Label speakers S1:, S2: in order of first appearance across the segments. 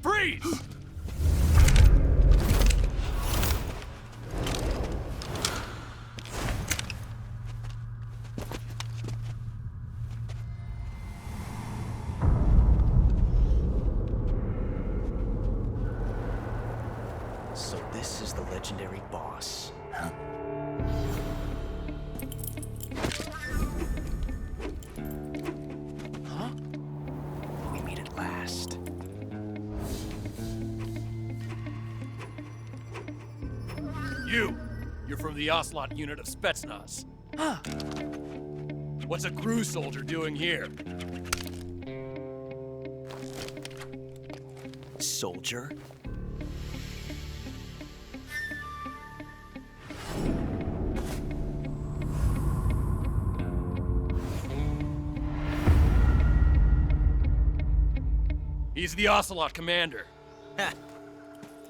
S1: Freeze!
S2: So this is the legendary boss. Huh? Huh? We meet at last.
S1: You're from the Ocelot unit of Spetsnaz.
S2: Huh.
S1: What's a crew soldier doing here?
S2: Soldier?
S1: He's the Ocelot commander.
S2: Ha!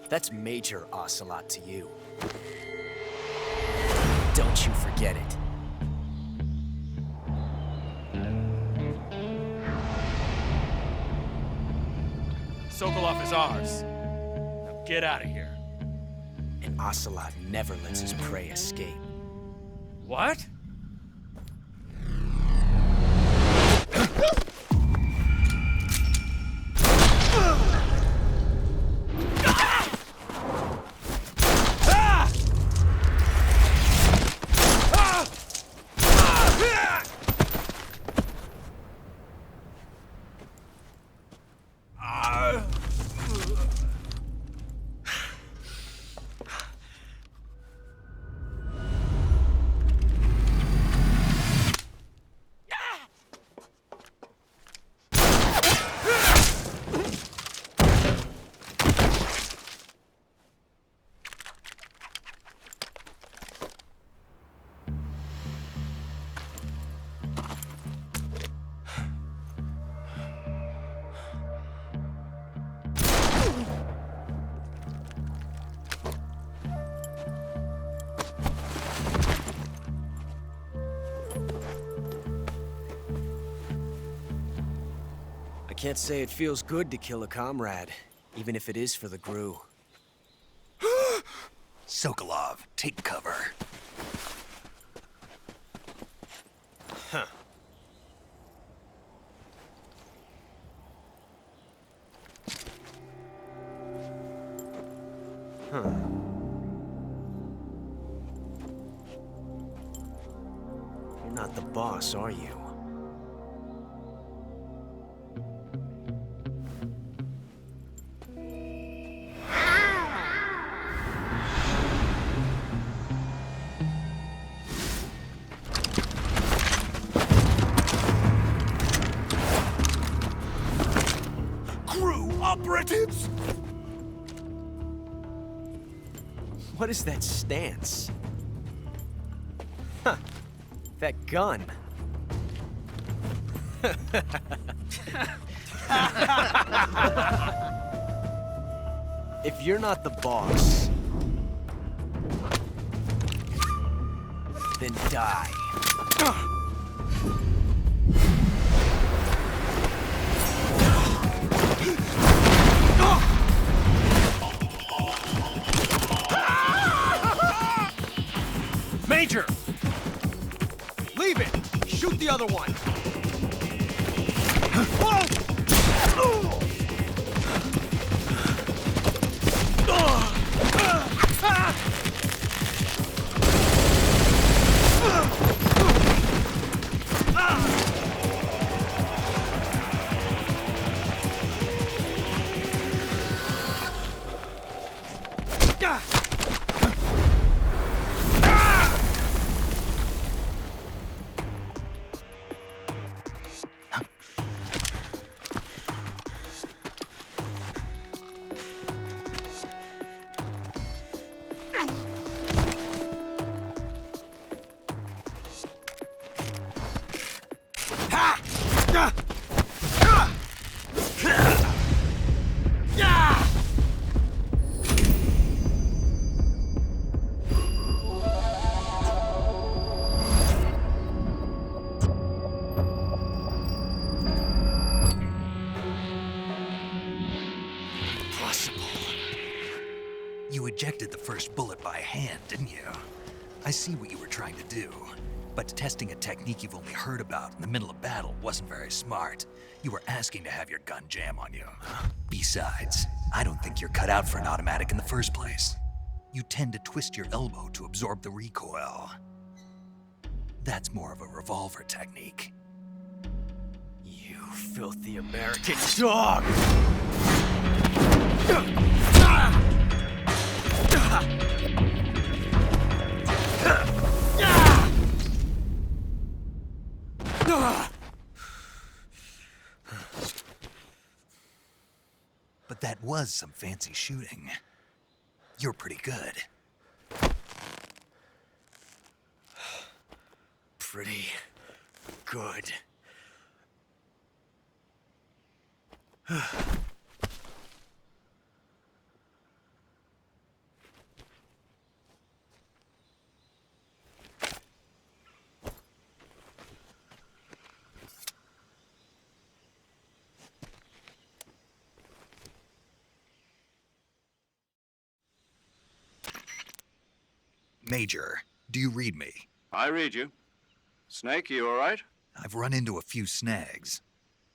S2: That's Major Ocelot to you. Don't you forget it.
S1: Sokolov is ours. Now get out of here.
S2: And Ocelot never lets his prey escape.
S1: What?
S2: I can't say it feels good to kill a comrade, even if it is for the GRU.
S3: Sokolov, take cover.
S2: Huh. Huh. You're not the boss, are you?
S3: Operatives?
S2: What is that stance? Huh. That gun. If you're not the boss, then die.
S1: Major! Leave it! Shoot the other one!
S3: You ejected the first bullet by hand, didn't you? I see what you were trying to do. But testing a technique you've only heard about in the middle of battle wasn't very smart. You were asking to have your gun jam on you. Besides, I don't think you're cut out for an automatic in the first place. You tend to twist your elbow to absorb the recoil. That's more of a revolver technique.
S2: You filthy American dog!
S3: But that was some fancy shooting. You're pretty good.
S2: Pretty good.
S3: Major, do you read me?
S4: I read you. Snake, you all right?
S3: I've run into a few snags.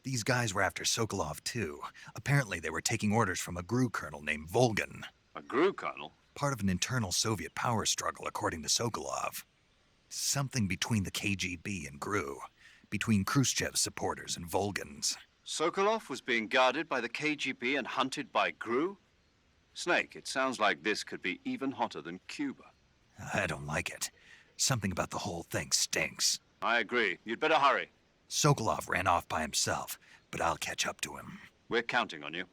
S3: These guys were after Sokolov too. Apparently they were taking orders from a GRU colonel named Volgan.
S4: A GRU colonel?
S3: Part of an internal Soviet power struggle, according to Sokolov. Something between the KGB and GRU. Between Khrushchev's supporters and Volgan's.
S4: Sokolov was being guarded by the KGB and hunted by GRU? Snake, it sounds like this could be even hotter than Cuba.
S3: I don't like it. Something about the whole thing stinks.
S4: I agree. You'd better hurry.
S3: Sokolov ran off by himself, but I'll catch up to him.
S4: We're counting on you.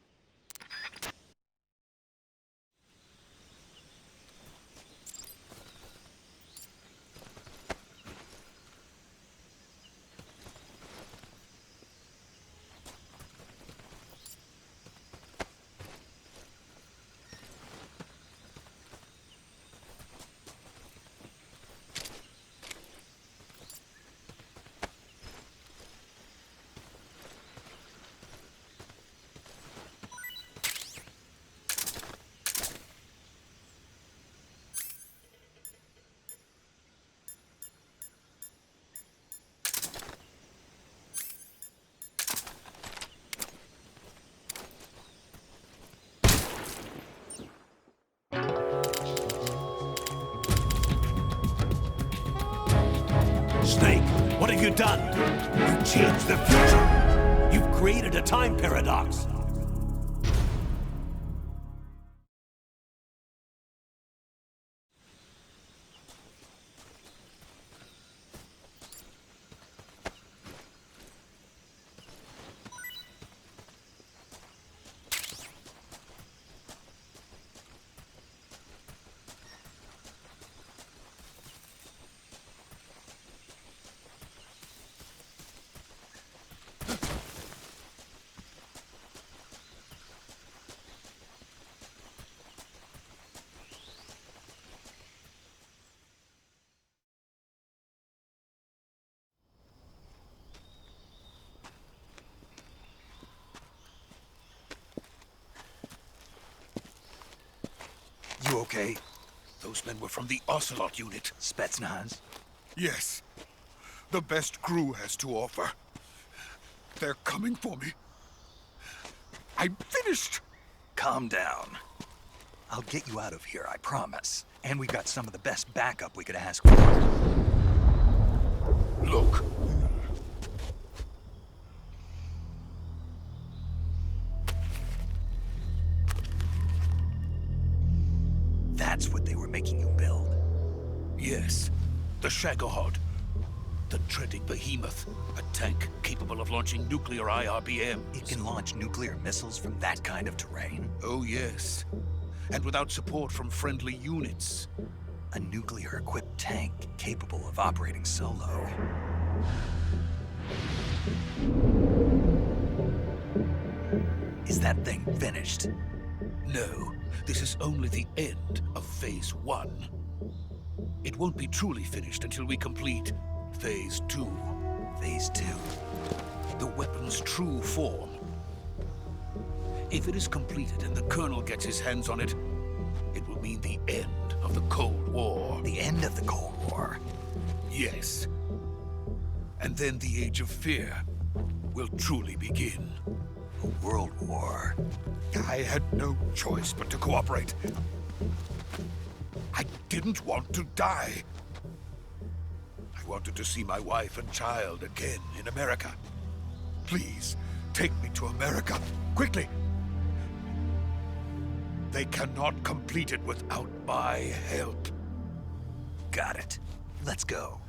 S5: Snake, what have you done? You've changed the future. You've created a time paradox.
S3: You okay?
S5: Those men were from the Ocelot unit.
S3: Spetsnaz?
S6: Yes. The best GRU has to offer. They're coming for me. I'm finished.
S3: Calm down. I'll get you out of here, I promise. And we got some of the best backup we could ask for.
S6: Look.
S3: That's what they were making you build.
S5: Yes, the Shagohod. The dreaded behemoth. A tank capable of launching nuclear IRBMs.
S3: It can launch nuclear missiles from that kind of terrain?
S5: Oh, yes. And without support from friendly units.
S3: A nuclear-equipped tank capable of operating solo. that thing finished?
S5: No, this is only the end of Phase 1. It won't be truly finished until we complete Phase 2.
S3: Phase 2.
S5: The weapon's true form. If it is completed and the Colonel gets his hands on it, it will mean the end of the Cold War.
S3: The end of the Cold War?
S5: Yes. And then the Age of Fear will truly begin.
S3: A world war.
S6: I had no choice but to cooperate. I didn't want to die. I wanted to see my wife and child again in America. Please, take me to America, quickly. They cannot complete it without my help.
S3: Got it. Let's go.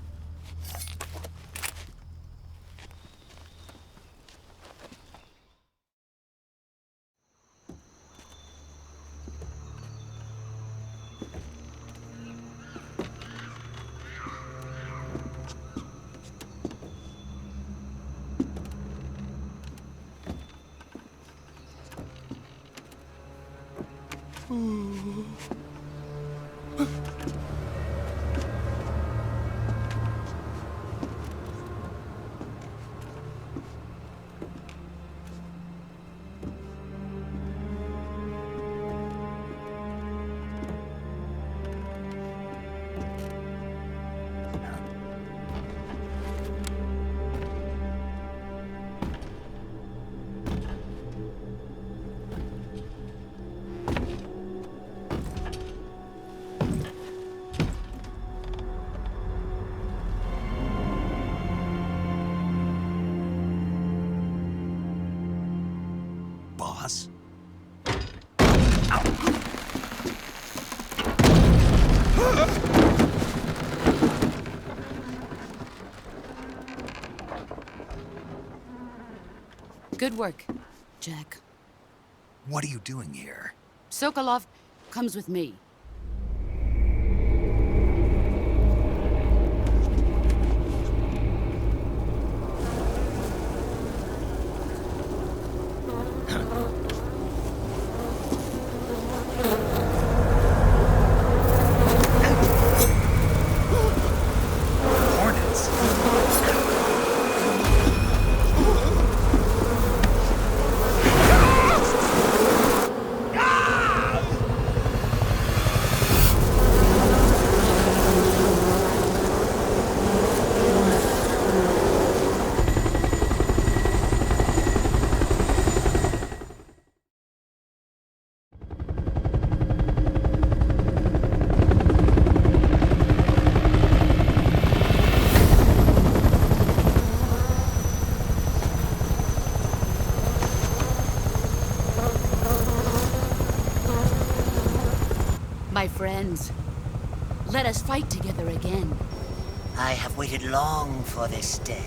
S3: Boss?
S7: Good work, Jack.
S3: What are you doing here?
S7: Sokolov comes with me.
S3: Hornets?
S7: My friends, let us fight together again.
S8: I have waited long for this day.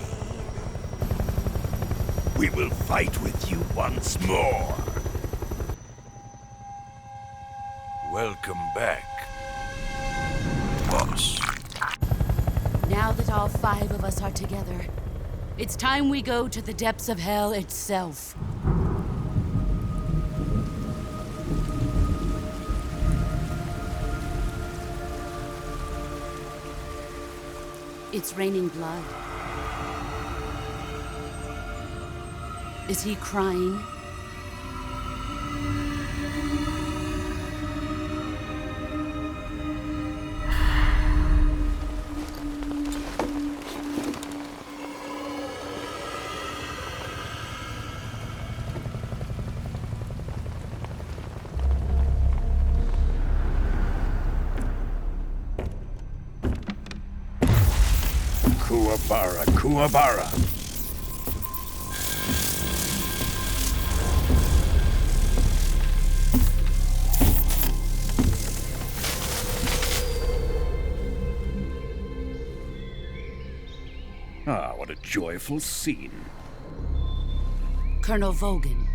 S5: We will fight with you once more. Welcome back, boss.
S7: Now that all 5 of us are together, it's time we go to the depths of hell itself. It's raining blood. Is he crying?
S5: Kuwabara, Kuwabara. Ah, what a joyful scene.
S7: Colonel Vogan.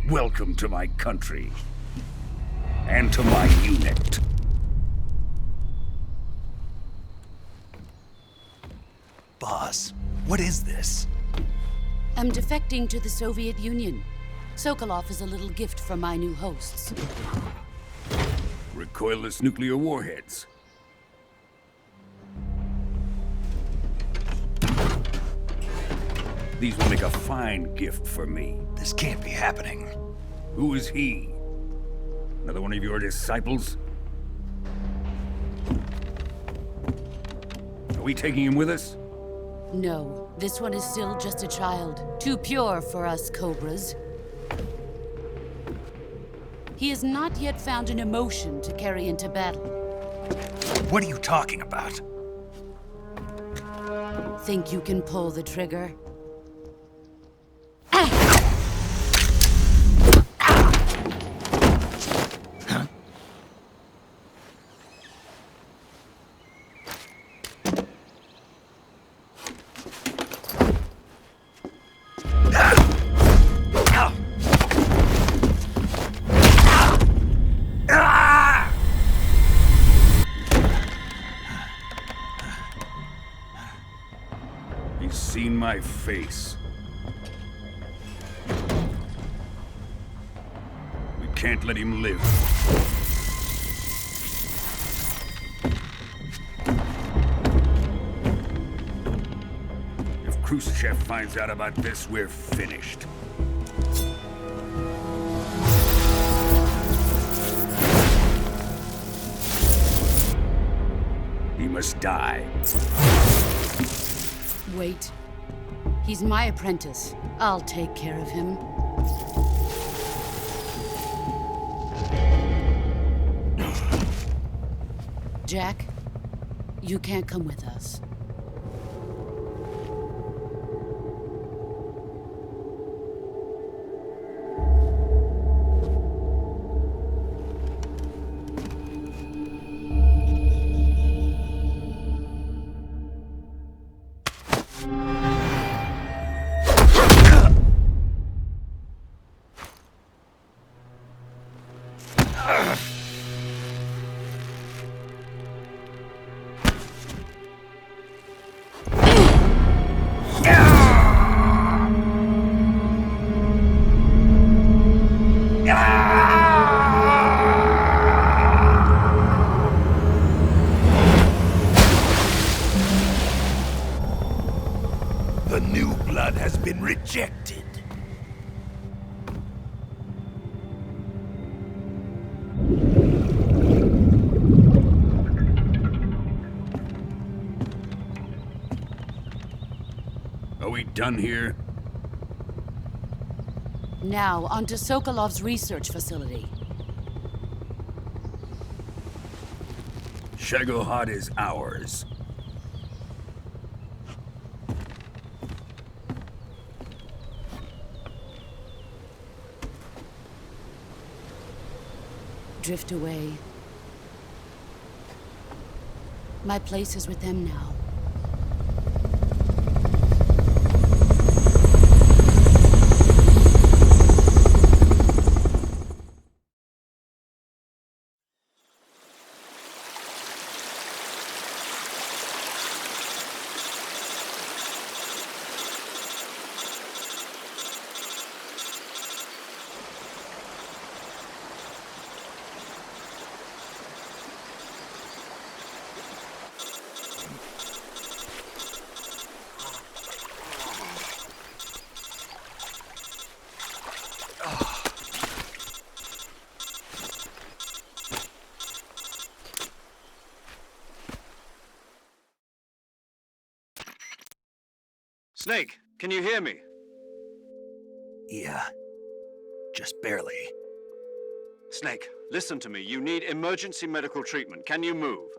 S5: Welcome to my country. And to my unit.
S3: Boss, what is this?
S7: I'm defecting to the Soviet Union. Sokolov is a little gift from my new hosts.
S9: Recoilless nuclear warheads. These will make a fine gift for me.
S3: This can't be happening.
S9: Who is he? Another one of your disciples? Are we taking him with us?
S7: No, this one is still just a child. Too pure for us Cobras. He has not yet found an emotion to carry into battle.
S3: What are you talking about?
S7: Think you can pull the trigger?
S9: He's seen my face. We can't let him live. If Khrushchev finds out about this, we're finished. He must die.
S7: Wait. He's my apprentice. I'll take care of him. Jack, you can't come with us.
S6: The new blood has been rejected.
S9: Are we done here?
S7: Now, onto Sokolov's research facility.
S9: Shagohod is ours.
S7: Drift away. My place is with them now.
S4: Snake, can you hear me?
S3: Yeah. Just barely.
S4: Snake, listen to me. You need emergency medical treatment. Can you move?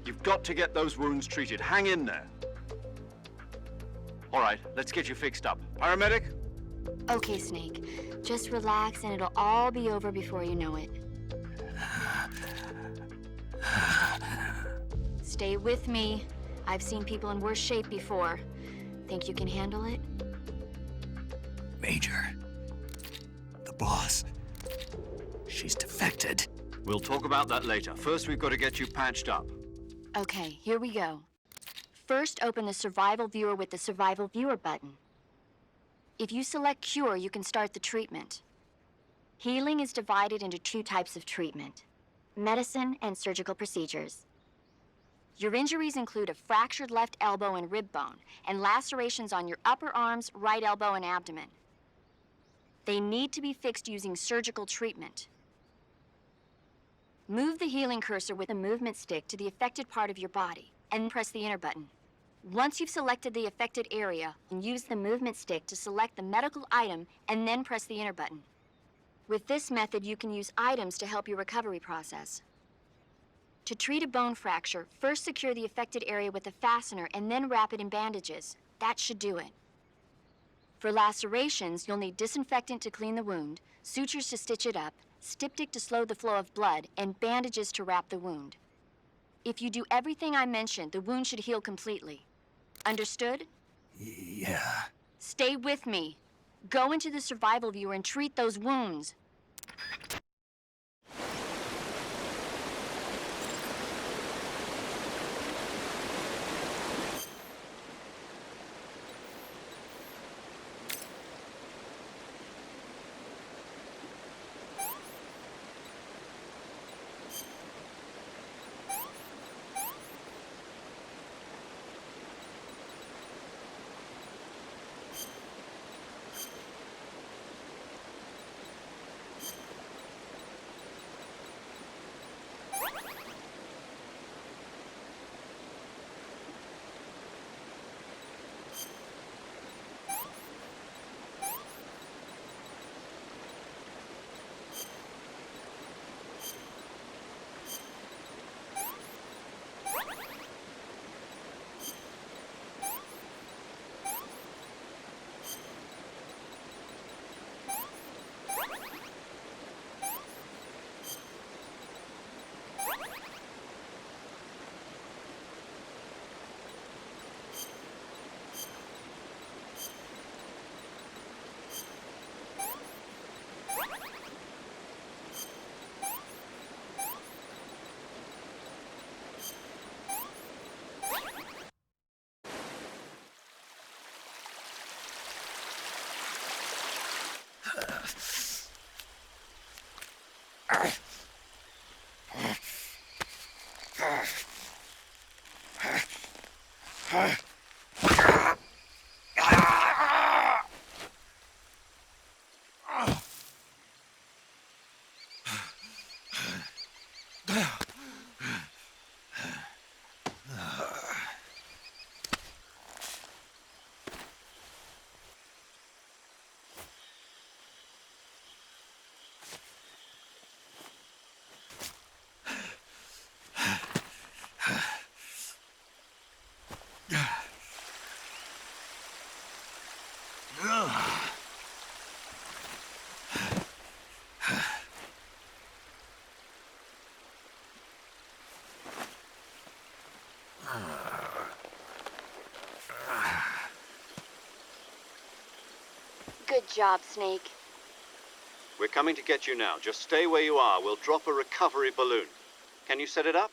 S4: You've got to get those wounds treated. Hang in there. All right, let's get you fixed up. Paramedic?
S10: Okay, Snake. Just relax and it'll all be over before you know it. Stay with me. I've seen people in worse shape before. Think you can handle it?
S3: Major. The boss. She's defected.
S4: We'll talk about that later. First, we've got to get you patched up.
S10: Okay, here we go. First, open the survival viewer with the survival viewer button. If you select Cure, you can start the treatment. Healing is divided into 2 types of treatment: medicine and surgical procedures. Your injuries include a fractured left elbow and rib bone, and lacerations on your upper arms, right elbow, and abdomen. They need to be fixed using surgical treatment. Move the healing cursor with a movement stick to the affected part of your body, and press the enter button. Once you've selected the affected area, use the movement stick to select the medical item, and then press the enter button. With this method, you can use items to help your recovery process. To treat a bone fracture, first secure the affected area with a fastener and then wrap it in bandages. That should do it. For lacerations, you'll need disinfectant to clean the wound, sutures to stitch it up, styptic to slow the flow of blood, and bandages to wrap the wound. If you do everything I mentioned, the wound should heal completely. Understood?
S3: Yeah.
S10: Stay with me. Go into the survival viewer and treat those wounds. Good job, Snake.
S4: We're coming to get you now. Just stay where you are. We'll drop a recovery balloon. Can you set it up?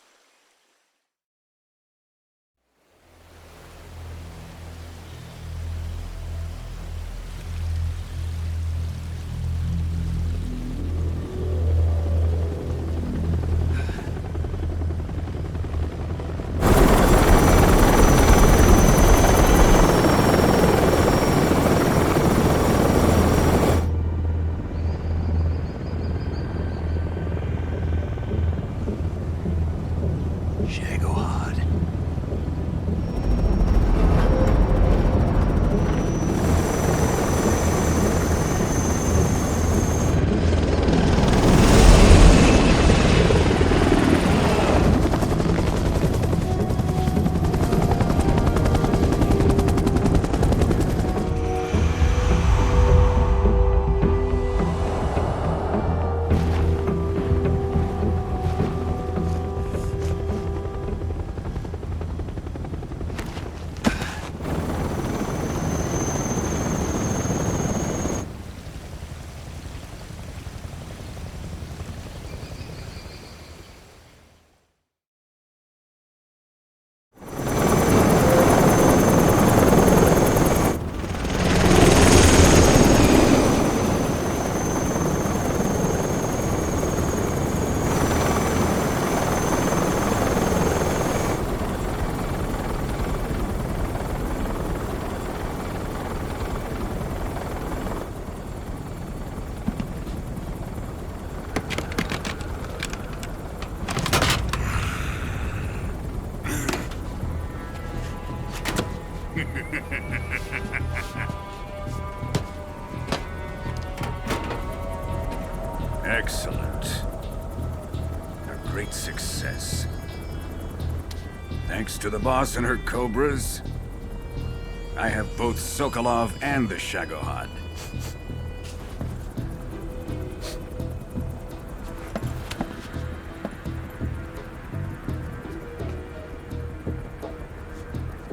S9: Excellent. A great success. Thanks to the boss and her cobras, I have both Sokolov and the Shagohod.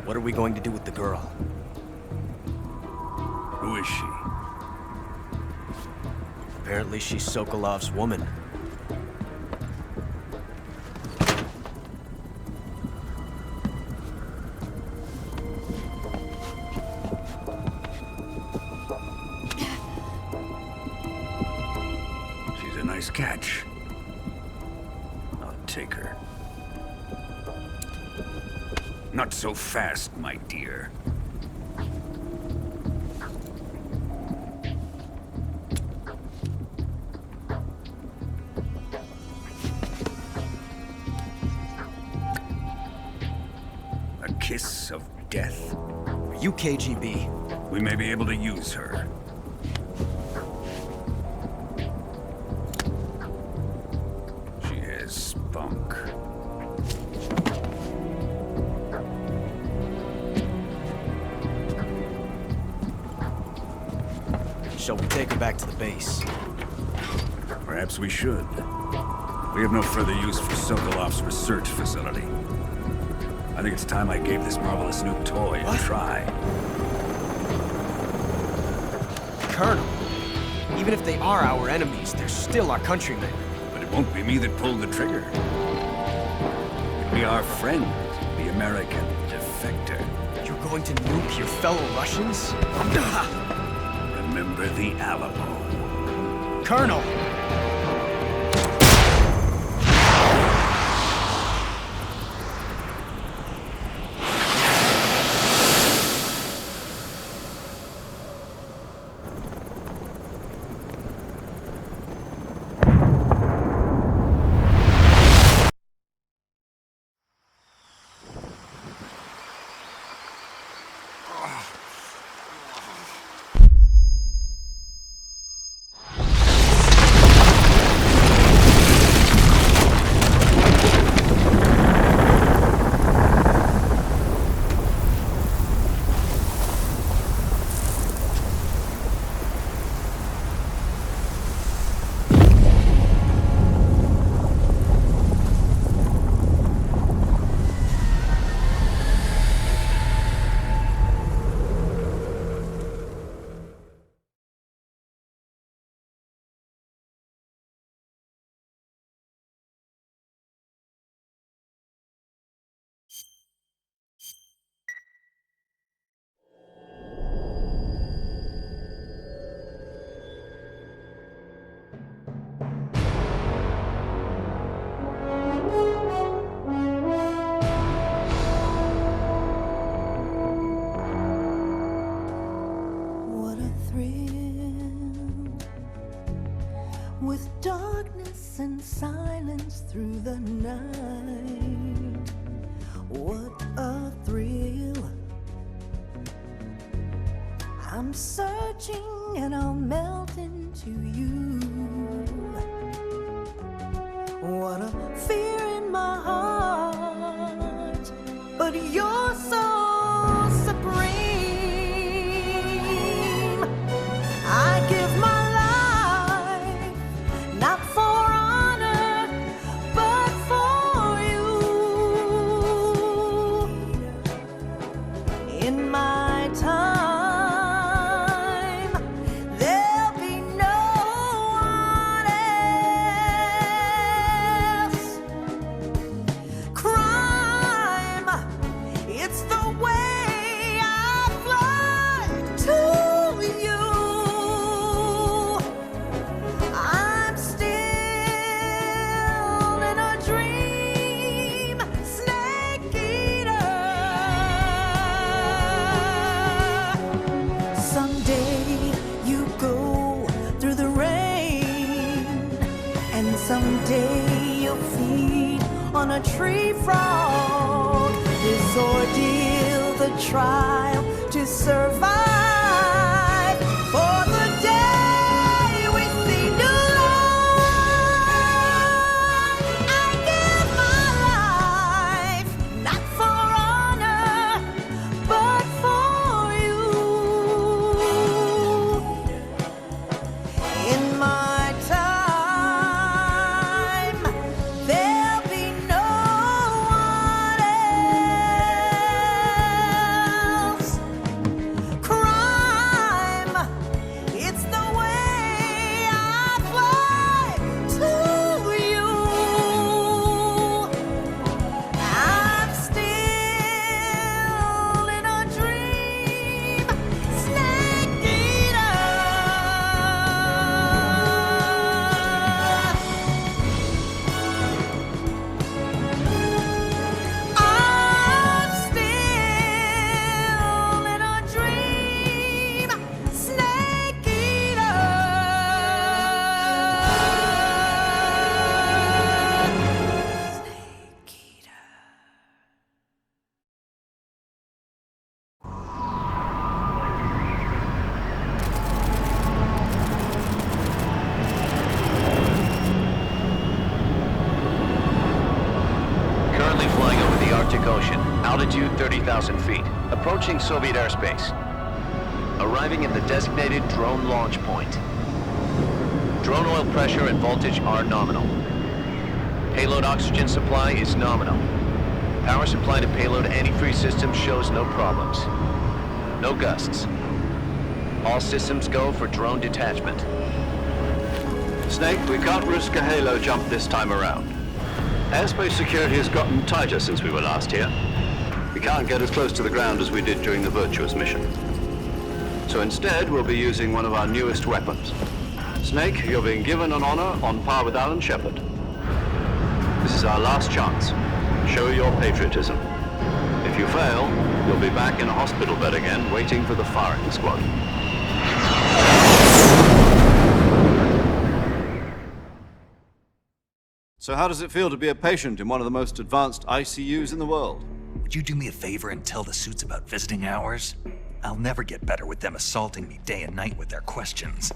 S2: What are we going to do with the girl?
S9: Who is she?
S2: Apparently she's Sokolov's woman.
S9: She's a nice catch. I'll take her. Not so fast, my dear. A kiss of death.
S2: Are you KGB?
S9: We may be able to use her. She has spunk.
S2: Shall we take her back to the base?
S9: Perhaps we should. We have no further use for Sokolov's research facility. I think it's time I gave this marvelous new toy a try.
S2: Colonel, even if they are our enemies, they're still our countrymen.
S9: But it won't be me that pulled the trigger. It'll be our friend, the American defector.
S2: You're going to nuke your fellow Russians?
S9: Remember the Alamo.
S2: Colonel!
S11: With darkness and silence through the night. What a thrill. I'm searching and I'll melt into you. What a fear in my heart, but you're so supreme. I give my not for honor, but for you. In my time, there'll be no one else. Crime, it's the way I fly to you. Someday you'll feed on a tree frog. This ordeal, the a trial to survive. For the day we see new life, I give my life, not for honor, but for you. In my time, there'll be no one else. Crime, it's the way I fly to you. I'm still in a dream, snake eater. I'm still in a dream, snake eater. Snake eater.
S12: Currently flying over the Arctic Ocean, altitude 30,000 feet, approaching Soviet airspace. Arriving at the designated drone launch point. Drone oil pressure and voltage are nominal. Payload oxygen supply is nominal. Power supply to payload antifreeze system shows no problems. No gusts. All systems go for drone detachment.
S4: Snake, we can't risk a halo jump this time around. Airspace security has gotten tighter since we were last here. We can't get as close to the ground as we did during the Virtuous mission. So instead, we'll be using one of our newest weapons. Snake, you're being given an honor on par with Alan Shepard. This is our last chance. Show your patriotism. If you fail, you'll be back in a hospital bed again, waiting for the firing squad. So how does it feel to be a patient in one of the most advanced ICUs in the world?
S3: Would you do me a favor and tell the suits about visiting hours? I'll never get better with them assaulting me day and night with their questions.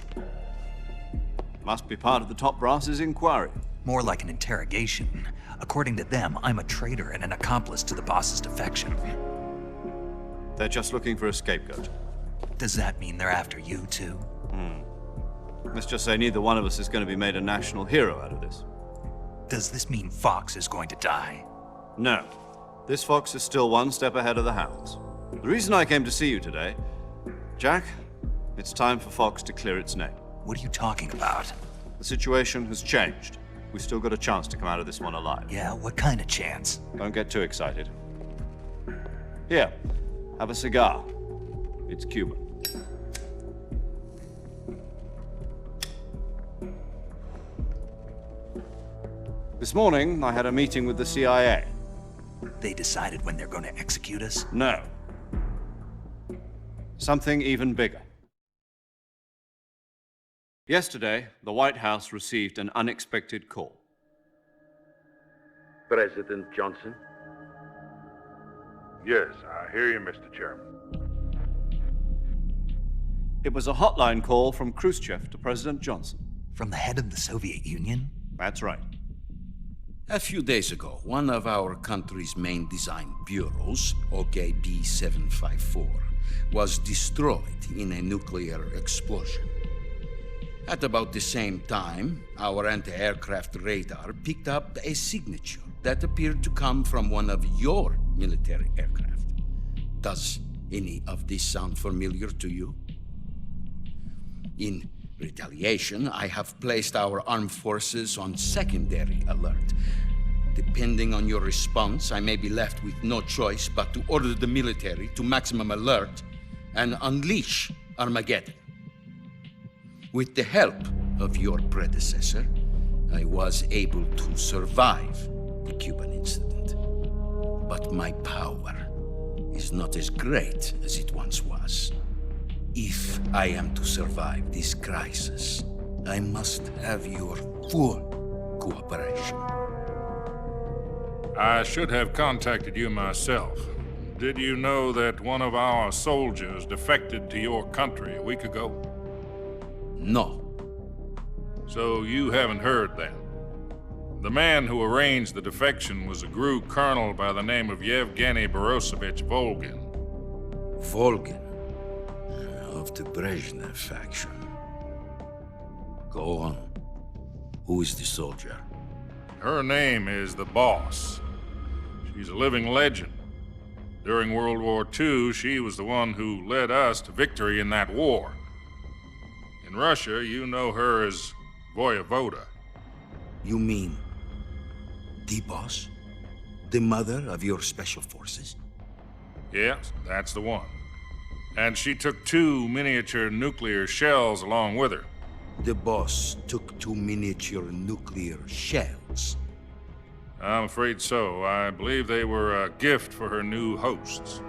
S4: Must be part of the top brass's inquiry.
S3: More like an interrogation. According to them, I'm a traitor and an accomplice to the boss's defection.
S4: They're just looking for a scapegoat.
S3: Does that mean they're after you, too?
S4: Let's just say neither one of us is going to be made a national hero out of this.
S3: Does this mean Fox is going to die?
S4: No. This fox is still one step ahead of the hounds. The reason I came to see you today, Jack, it's time for Fox to clear its name.
S3: What are you talking about?
S4: The situation has changed. We've still got a chance to come out of this one alive.
S3: Yeah, what kind of chance?
S4: Don't get too excited. Here, have a cigar. It's Cuban. This morning, I had a meeting with the CIA.
S3: They decided when they're going to execute us?
S4: No. Something even bigger. Yesterday, the White House received an unexpected call.
S13: President Johnson?
S14: Yes, I hear you, Mr. Chairman.
S4: It was a hotline call from Khrushchev to President Johnson.
S3: From the head of the Soviet Union?
S4: That's right.
S5: A few days ago, one of our country's main design bureaus, OKB 754, was destroyed in a nuclear explosion. At about the same time, our anti-aircraft radar picked up a signature that appeared to come from one of your military aircraft. Does any of this sound familiar to you? In retaliation, I have placed our armed forces on secondary alert. Depending on your response, I may be left with no choice but to order the military to maximum alert and unleash Armageddon. With the help of your predecessor, I was able to survive the Cuban incident. But my power is not as great as it once was. If I am to survive this crisis, I must have your full cooperation.
S14: I should have contacted you myself, Did you know that one of our soldiers defected to your country a week ago?
S5: No.
S14: So you haven't heard then. The man who arranged the defection was a GRU colonel by the name of Yevgeny Borosovich Volgin.
S5: Volgin? Of the Brezhnev faction. Go on. Who is the soldier?
S14: Her name is the Boss. She's a living legend. During World War II, she was the one who led us to victory in that war. In Russia, you know her as Voyevoda.
S5: You mean the Boss? The mother of your special forces?
S14: Yes, that's the one. And she took 2 miniature nuclear shells along with her.
S5: The Boss took 2 miniature nuclear shells?
S14: I'm afraid so. I believe they were a gift for her new hosts.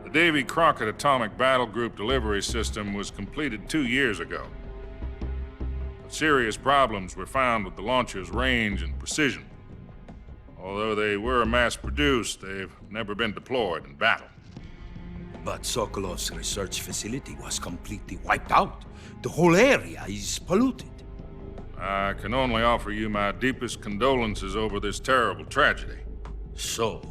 S14: The Davy Crockett Atomic Battle Group delivery system was completed 2 years ago. But serious problems were found with the launcher's range and precision. Although they were mass-produced, they've never been deployed in battle.
S5: But Sokolov's research facility was completely wiped out. The whole area is polluted.
S14: I can only offer you my deepest condolences over this terrible tragedy.
S5: So,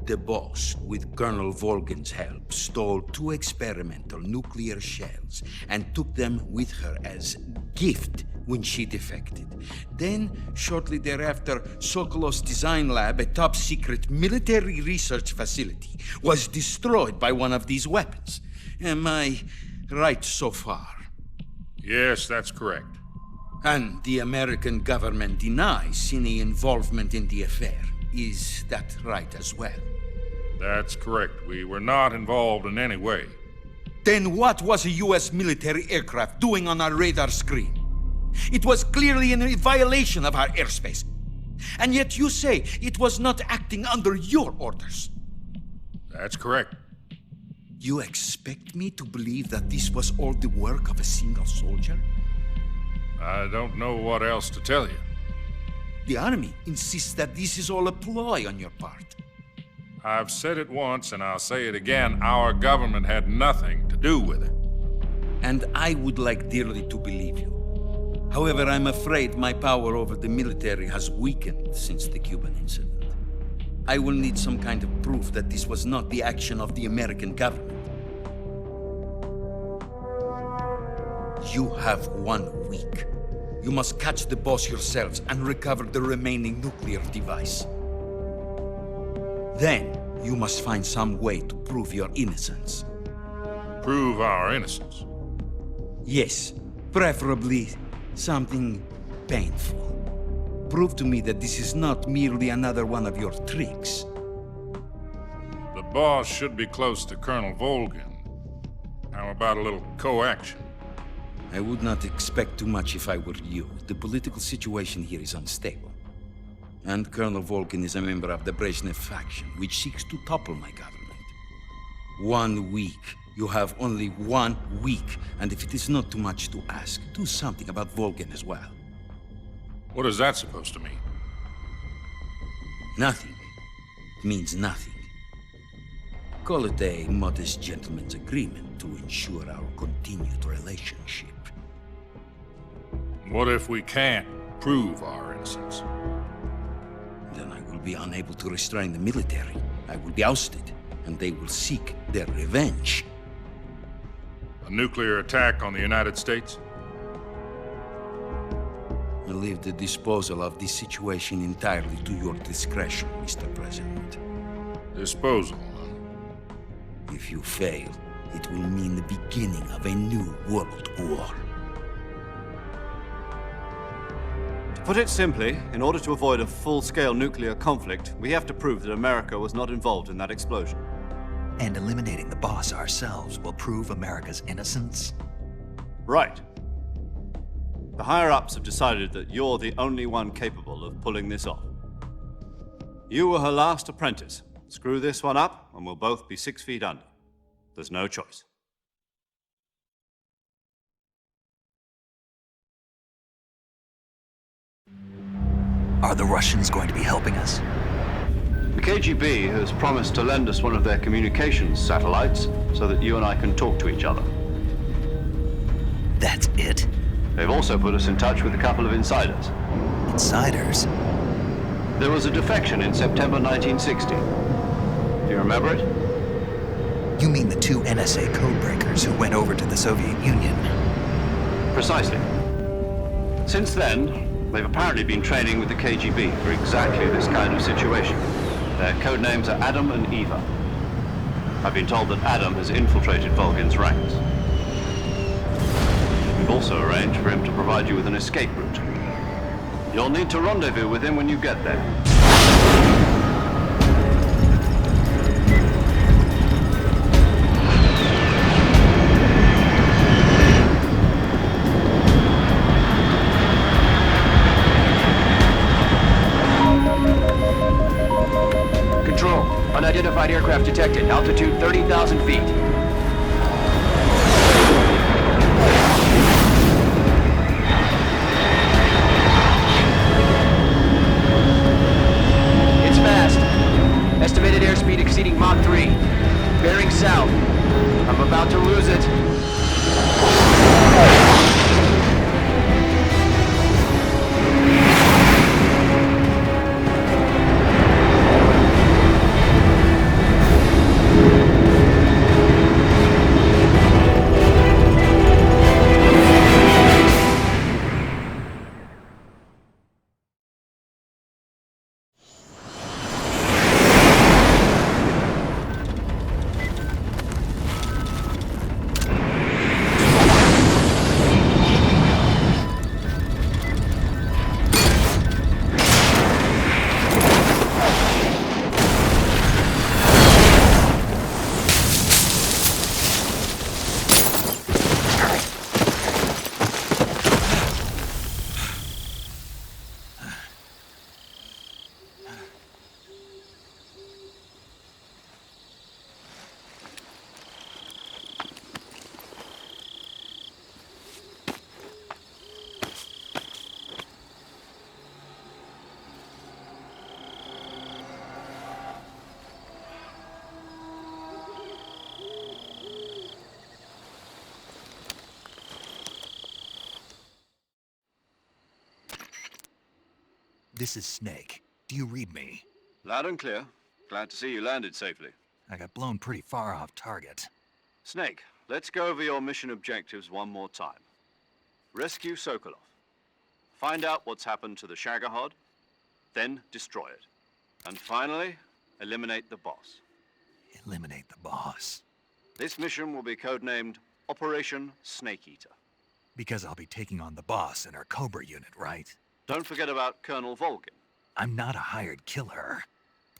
S5: the Boss, with Colonel Volgin's help, stole 2 experimental nuclear shells and took them with her as gift when she defected. Then, shortly thereafter, Sokolov's design lab, a top-secret military research facility, was destroyed by one of these weapons. Am I right so far?
S14: Yes, that's correct.
S5: And the American government denies any involvement in the affair. Is that right as well?
S14: That's correct. We were not involved in any way.
S5: Then what was a U.S. military aircraft doing on our radar screen? It was clearly in violation of our airspace. And yet you say it was not acting under your orders.
S14: That's correct.
S5: You expect me to believe that this was all the work of a single soldier?
S14: I don't know what else to tell you.
S5: The Army insists that this is all a ploy on your part.
S14: I've said it once and I'll say it again. Our government had nothing to do with it.
S5: And I would like dearly to believe you. However, I'm afraid my power over the military has weakened since the Cuban incident. I will need some kind of proof that this was not the action of the American government. You have 1 week. You must catch the Boss yourselves and recover the remaining nuclear device. Then, you must find some way to prove your innocence.
S14: Prove our innocence?
S5: Yes, preferably something painful. Prove to me that this is not merely another one of your tricks.
S14: The Boss should be close to Colonel Volgin. How about a little coaction?
S5: I would not expect too much if I were you. The political situation here is unstable. And Colonel Volgin is a member of the Brezhnev faction, which seeks to topple my government. 1 week. You have only 1 week, and if it is not too much to ask, do something about Volgin as well.
S14: What is that supposed to mean?
S5: Nothing. It means nothing. Call it a modest gentleman's agreement to ensure our continued relationship.
S14: What if we can't prove our innocence?
S5: Then I will be unable to restrain the military. I will be ousted, and they will seek their revenge.
S14: A nuclear attack on the United States?
S5: I leave the disposal of this situation entirely to your discretion, Mr. President.
S14: Disposal?
S5: If you fail, it will mean the beginning of a new world war.
S13: To put it simply, in order to avoid a full-scale nuclear conflict, we have to prove that America was not involved in that explosion.
S3: And eliminating the Boss ourselves will prove America's innocence?
S13: Right. The higher-ups have decided that you're the only one capable of pulling this off. You were her last apprentice. Screw this one up, and we'll both be 6 feet under. There's no choice.
S3: Are the Russians going to be helping us?
S4: The KGB has promised to lend us one of their communications satellites so that you and I can talk to each other.
S3: That's it?
S4: They've also put us in touch with a couple of insiders.
S3: Insiders?
S4: There was a defection in September 1960. Do you remember it?
S3: You mean the 2 NSA codebreakers who went over to the Soviet Union?
S4: Precisely. Since then, they've apparently been training with the KGB for exactly this kind of situation. Their codenames are Adam and Eva. I've been told that Adam has infiltrated Volgin's ranks. We've also arranged for him to provide you with an escape route. You'll need to rendezvous with him when you get there.
S12: Control, unidentified aircraft detected. Altitude 30,000 feet. It's fast. Estimated airspeed exceeding Mach 3. Bearing south. I'm about to lose it.
S3: This is Snake. Do you read me?
S4: Loud and clear. Glad to see you landed safely.
S3: I got blown pretty far off target.
S4: Snake, let's go over your mission objectives one more time. Rescue Sokolov. Find out what's happened to the Shagohod, then destroy it. And finally, eliminate the boss.
S3: Eliminate the boss.
S4: This mission will be codenamed Operation Snake Eater.
S3: Because I'll be taking on the boss in our Cobra unit, right?
S4: Don't forget about Colonel Volgin.
S3: I'm not a hired killer.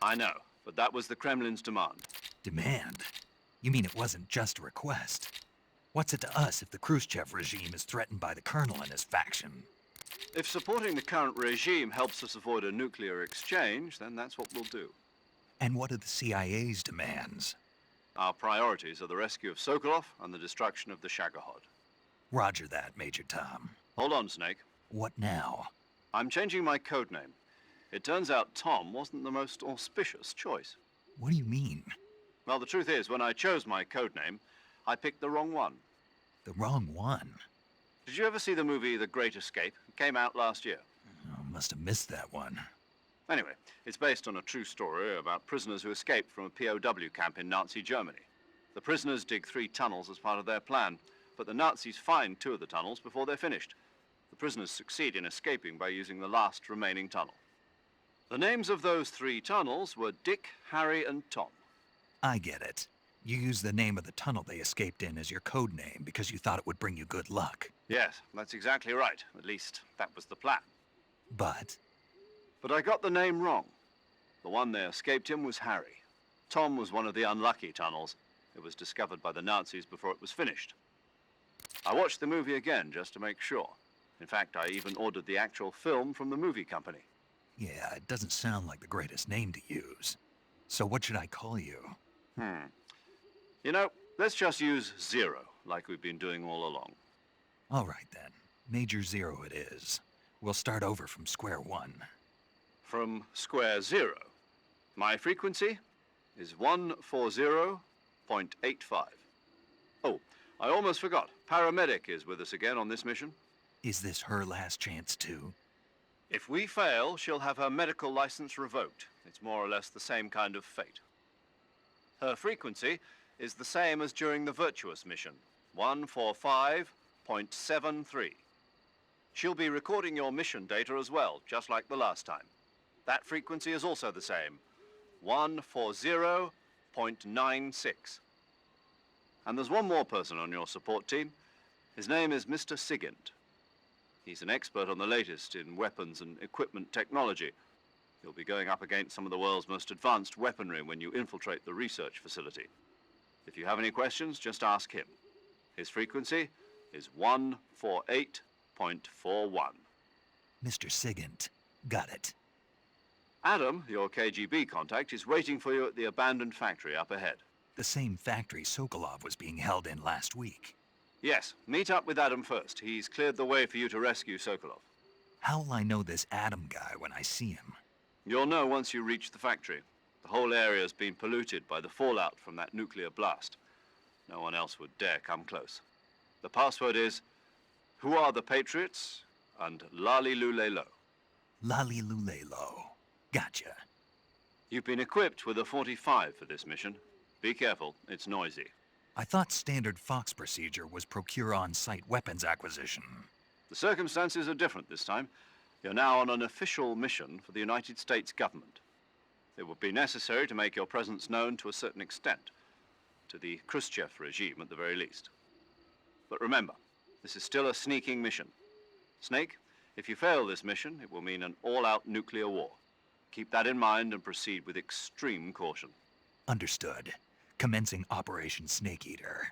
S4: I know, but that was the Kremlin's demand.
S3: Demand? You mean it wasn't just a request? What's it to us if the Khrushchev regime is threatened by the Colonel and his faction?
S4: If supporting the current regime helps us avoid a nuclear exchange, then that's what we'll do.
S3: And what are the CIA's demands?
S4: Our priorities are the rescue of Sokolov and the destruction of the Shagohod.
S3: Roger that, Major Tom.
S4: Hold on, Snake.
S3: What now?
S4: I'm changing my codename. It turns out Tom wasn't the most auspicious choice.
S3: What do you mean?
S4: Well, the truth is, when I chose my codename, I picked the wrong one.
S3: The wrong one?
S4: Did you ever see the movie The Great Escape? It came out last year.
S3: Oh, must have missed that one.
S4: Anyway, it's based on a true story about prisoners who escaped from a POW camp in Nazi Germany. The prisoners dig 3 tunnels as part of their plan, but the Nazis find 2 of the tunnels before they're finished. The prisoners succeed in escaping by using the last remaining tunnel. The names of those 3 tunnels were Dick, Harry, and Tom.
S3: I get it. You used the name of the tunnel they escaped in as your code name because you thought it would bring you good luck.
S4: Yes, that's exactly right. At least, that was the plan.
S3: But
S4: I got the name wrong. The one they escaped in was Harry. Tom was one of the unlucky tunnels. It was discovered by the Nazis before it was finished. I watched the movie again just to make sure. In fact, I even ordered the actual film from the movie company.
S3: yeah, it doesn't sound like the greatest name to use. So what should I call you?
S4: You know, let's just use Zero, like we've been doing all along.
S3: All right then. Major Zero it is. We'll start over from square one.
S4: From square zero? My frequency is 140.85. Oh, I almost forgot. Paramedic is with us again on this mission.
S3: Is this her last chance, too?
S4: If we fail, she'll have her medical license revoked. It's more or less the same kind of fate. Her frequency is the same as during the Virtuous mission, 145.73. She'll be recording your mission data as well, just like the last time. That frequency is also the same, 140.96. And there's one more person on your support team. His name is Mr. Sigint. He's an expert on the latest in weapons and equipment technology. You'll be going up against some of the world's most advanced weaponry when you infiltrate the research facility. If you have any questions, just ask him. His frequency is 148.41.
S3: Mr. Sigint. Got it.
S4: Adam, your KGB contact, is waiting for you at the abandoned factory up ahead.
S3: The same factory Sokolov was being held in last week.
S4: Yes, meet up with Adam first. He's cleared the way for you to rescue Sokolov.
S3: How'll I know this Adam guy when I see him?
S4: You'll know once you reach the factory. The whole area's been polluted by the fallout from that nuclear blast. No one else would dare come close. The password is, "Who are the Patriots?" and "Lali Lule Lo."
S3: Lali Lule Lo. Gotcha.
S4: You've been equipped with a 45 for this mission. Be careful, it's noisy.
S3: I thought standard Fox procedure was procure on-site weapons acquisition.
S4: The circumstances are different this time. You're now on an official mission for the United States government. It would be necessary to make your presence known to a certain extent, to the Khrushchev regime at the very least. But remember, this is still a sneaking mission. Snake, if you fail this mission, it will mean an all-out nuclear war. Keep that in mind and proceed with extreme caution.
S3: Understood. Commencing Operation Snake Eater.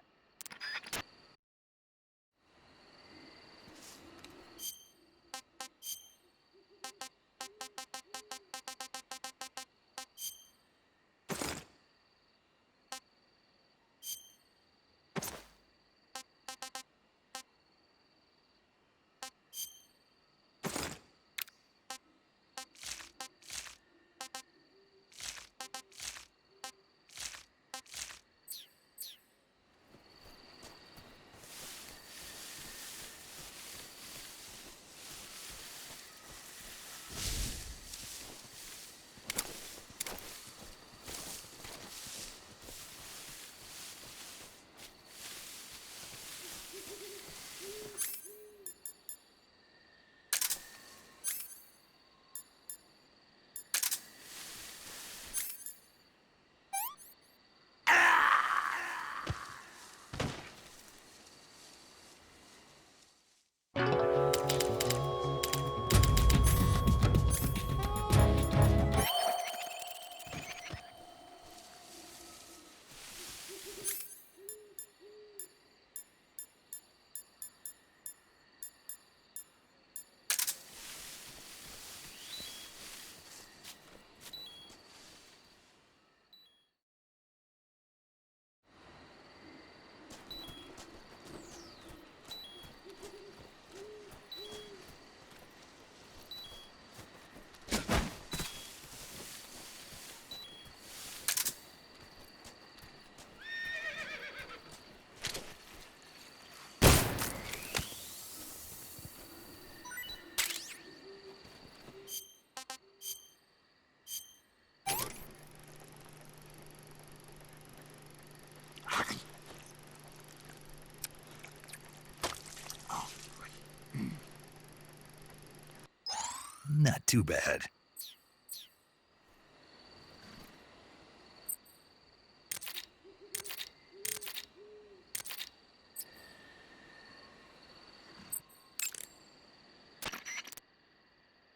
S3: Not too bad.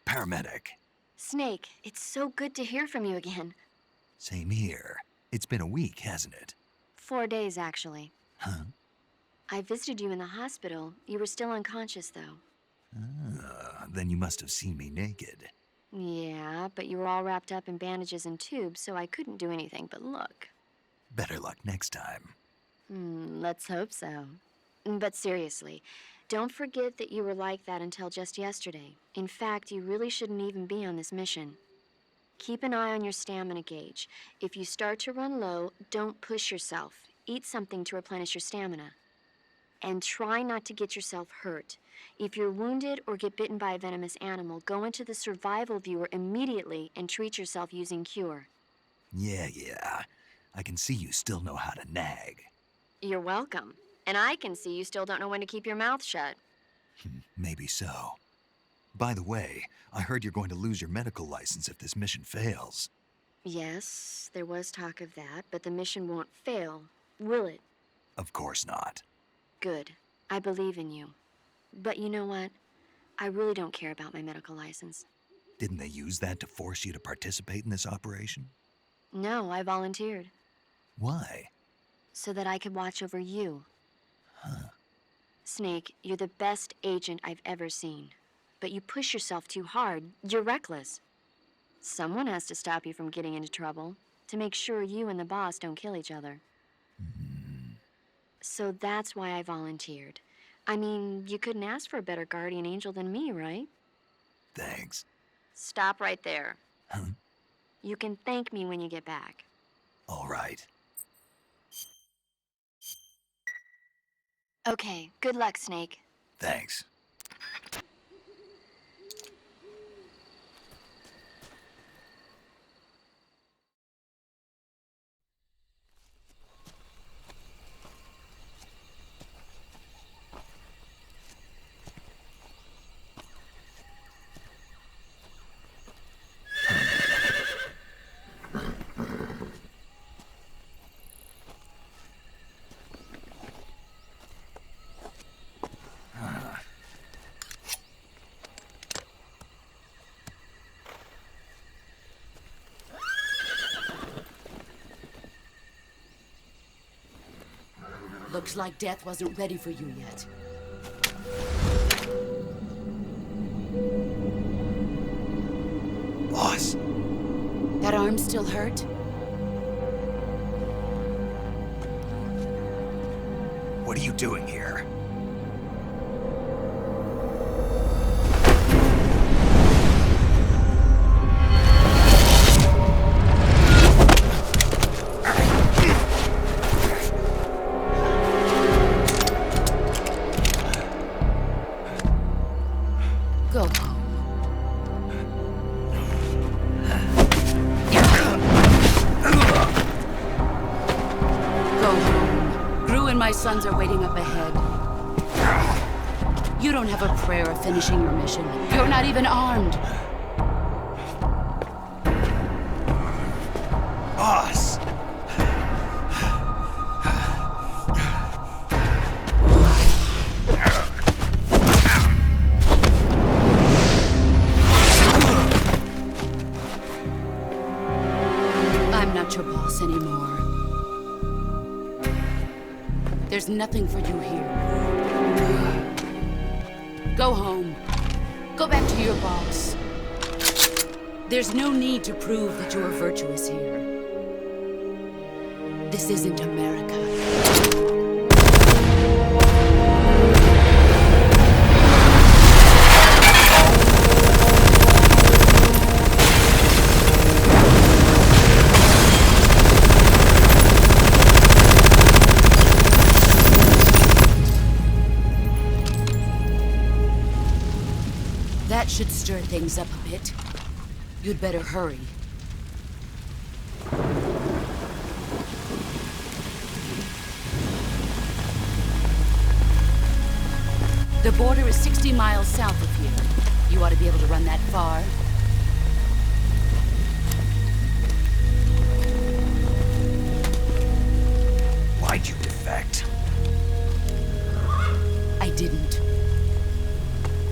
S3: Paramedic.
S10: Snake, it's so good to hear from you again.
S3: Same here. It's been a week, hasn't it?
S10: 4 days, actually.
S3: Huh?
S10: I visited you in the hospital. You were still unconscious, though.
S3: Then you must have seen me naked.
S10: Yeah, but you were all wrapped up in bandages and tubes, so I couldn't do anything but look.
S3: Better luck next time.
S10: Let's hope so. But seriously, don't forget that you were like that until just yesterday. In fact, you really shouldn't even be on this mission. Keep an eye on your stamina gauge. If you start to run low, don't push yourself. Eat something to replenish your stamina. And try not to get yourself hurt. If you're wounded or get bitten by a venomous animal, go into the survival viewer immediately and treat yourself using Cure.
S3: Yeah. I can see you still know how to nag.
S10: You're welcome. And I can see you still don't know when to keep your mouth shut.
S3: Maybe so. By the way, I heard you're going to lose your medical license if this mission fails.
S10: Yes, there was talk of that, but the mission won't fail, will it?
S3: Of course not.
S10: Good. I believe in you. But you know what? I really don't care about my medical license.
S3: Didn't they use that to force you to participate in this operation?
S10: No, I volunteered.
S3: Why?
S10: So that I could watch over you.
S3: Huh.
S10: Snake, you're the best agent I've ever seen. But you push yourself too hard. You're reckless. Someone has to stop you from getting into trouble, to make sure you and the boss don't kill each other. So that's why I volunteered. I mean, you couldn't ask for a better guardian angel than me, right?
S3: Thanks.
S10: Stop right there.
S3: Huh?
S10: You can thank me when you get back.
S3: All right.
S10: Okay, good luck, Snake.
S3: Thanks.
S7: Looks like death wasn't ready for you yet.
S3: Boss!
S7: That arm still hurt?
S3: What are you doing here?
S7: Go home. Go home. Gru and my sons are waiting up ahead. You don't have a prayer of finishing your mission. You're not even armed.
S3: Boss!
S7: I'm not your boss anymore. There's nothing for you here. Go home. Go back to your boss. There's no need to prove that you are virtuous here. This isn't America. That should stir things up a bit. You'd better hurry. The border is 60 miles south of here. You ought to be able to run that far.
S3: Why'd you defect?
S7: I didn't.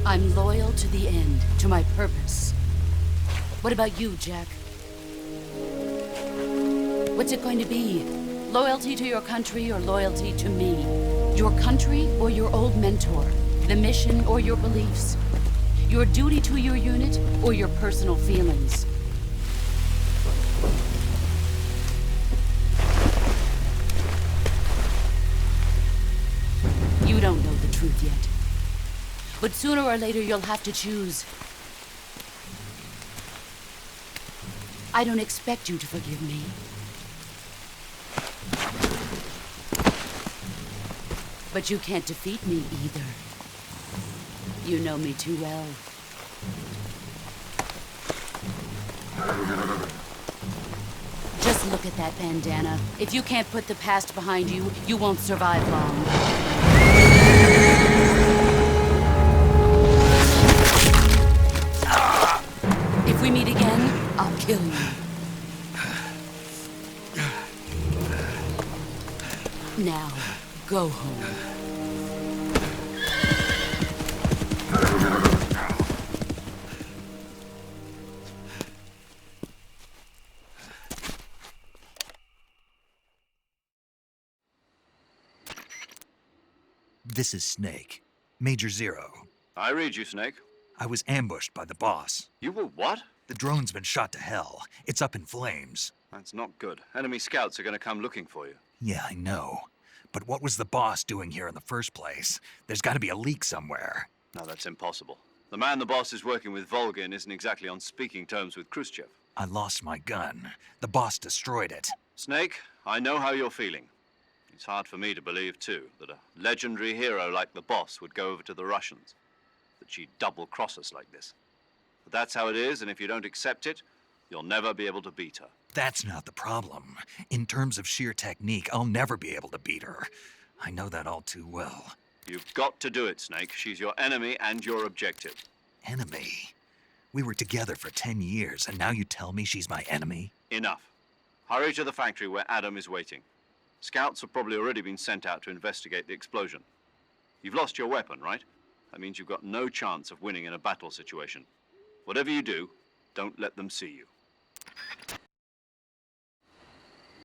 S7: I'm loyal to the end, to my purpose. What about you, Jack? What's it going to be? Loyalty to your country or loyalty to me? Your country or your old mentor? The mission or your beliefs? Your duty to your unit or your personal feelings? You don't know the truth yet. But sooner or later, you'll have to choose. I don't expect you to forgive me. But you can't defeat me either. You know me too well. Just look at that bandana. If you can't put the past behind you, you won't survive long. If we meet again, I'll kill you. Now, go home.
S3: This is Snake. Major Zero.
S13: I read you, Snake.
S3: I was ambushed by the boss.
S13: You were what?
S3: The drone's been shot to hell. It's up in flames.
S13: That's not good. Enemy scouts are gonna come looking for you.
S3: Yeah, I know. But what was the boss doing here in the first place? There's gotta be a leak somewhere.
S13: No, that's impossible. The man the boss is working with, Volgin, isn't exactly on speaking terms with Khrushchev.
S3: I lost my gun. The boss destroyed it.
S13: Snake, I know how you're feeling. It's hard for me to believe, too, that a legendary hero like the boss would go over to the Russians. That she'd double-cross us like this. But that's how it is, and if you don't accept it, you'll never be able to beat her.
S3: That's not the problem. In terms of sheer technique, I'll never be able to beat her. I know that all too well.
S13: You've got to do it, Snake. She's your enemy and your objective.
S3: Enemy? We were together for 10 years, and now you tell me she's my enemy?
S13: Enough. Hurry to the factory where Adam is waiting. Scouts have probably already been sent out to investigate the explosion. You've lost your weapon, right? That means you've got no chance of winning in a battle situation. Whatever you do, don't let them see you.